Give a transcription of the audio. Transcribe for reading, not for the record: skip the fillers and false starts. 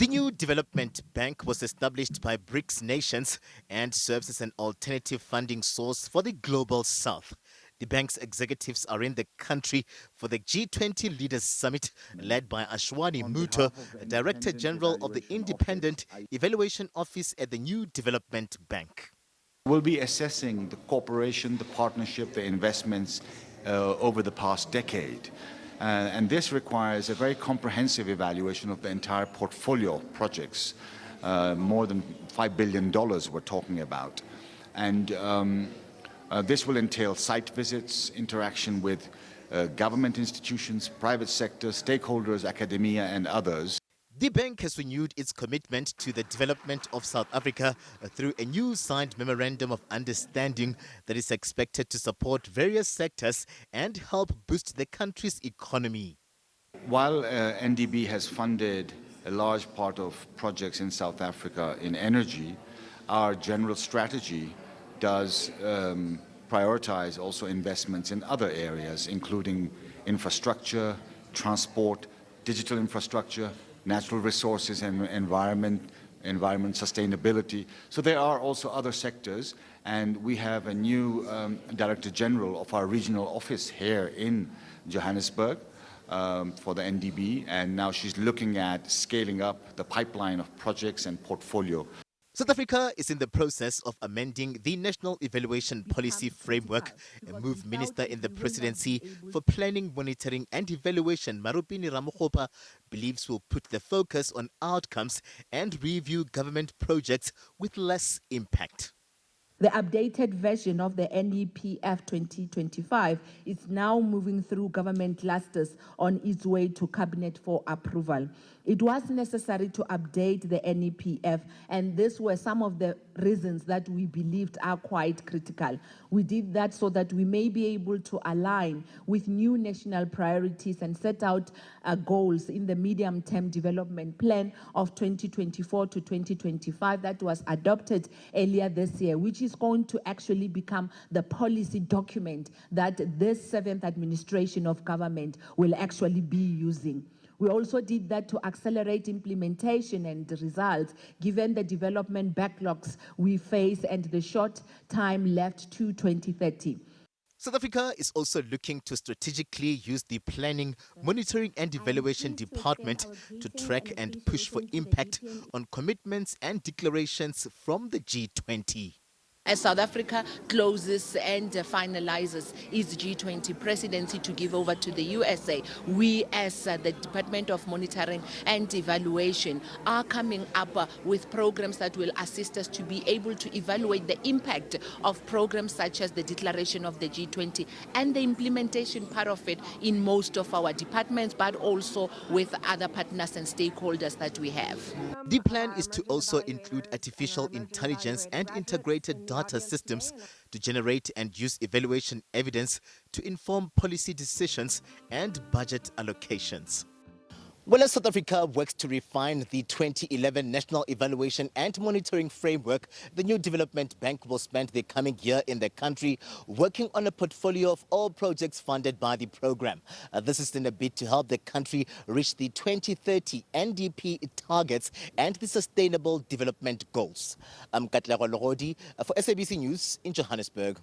The New Development Bank was established by BRICS nations and serves as an alternative funding source for the global south. The bank's executives are in the country for the G20 Leaders Summit led by Ashwani Muto, Director General of the Independent Evaluation Office at the New Development Bank. We'll be assessing the cooperation, the partnership, the investments over the past decade. And this requires a very comprehensive evaluation of the entire portfolio of projects, more than $5 billion we're talking about. And this will entail site visits, interaction with government institutions, private sector, stakeholders, academia, and others. The bank has renewed its commitment to the development of South Africa through a new signed memorandum of understanding that is expected to support various sectors and help boost the country's economy. While NDB has funded a large part of projects in South Africa in energy, our general strategy does prioritize also investments in other areas, including infrastructure, transport, digital infrastructure, natural resources and environment sustainability. So there are also other sectors, and we have a new Director General of our regional office here in Johannesburg for the NDB, and now she's looking at scaling up the pipeline of projects and portfolio. South Africa is in the process of amending the National Evaluation Policy Framework. A MoU Minister in the Presidency for Planning, Monitoring and Evaluation, Marupini Ramokgopa, believes will put the focus on outcomes and review government projects with less impact. The updated version of the NEPF 2025 is now moving through government clusters on its way to Cabinet for approval. It was necessary to update the NEPF, and these were some of the reasons that we believed are quite critical. We did that so that we may be able to align with new national priorities and set out goals in the medium-term development plan of 2024 to 2025 that was adopted earlier this year, which is going to actually become the policy document that this seventh administration of government will actually be using. We also did that to accelerate implementation and results, given the development backlogs we face and the short time left to 2030. South Africa is also looking to strategically use the Planning, Monitoring and Evaluation Department to track and push for impact on commitments and declarations from the G20. As South Africa closes and finalizes its G20 presidency to give over to the USA, we as the Department of Monitoring and Evaluation are coming up with programs that will assist us to be able to evaluate the impact of programs such as the declaration of the G20 and the implementation part of it in most of our departments, but also with other partners and stakeholders that we have. The plan is to also include artificial intelligence and integrated data systems to generate and use evaluation evidence to inform policy decisions and budget allocations. Well, as South Africa works to refine the 2011 National Evaluation and Monitoring Framework, the New Development Bank will spend the coming year in the country working on a portfolio of all projects funded by the program. This is in a bid to help the country reach the 2030 NDP targets and the Sustainable Development Goals. I'm Katlego, Legodi for SABC News in Johannesburg.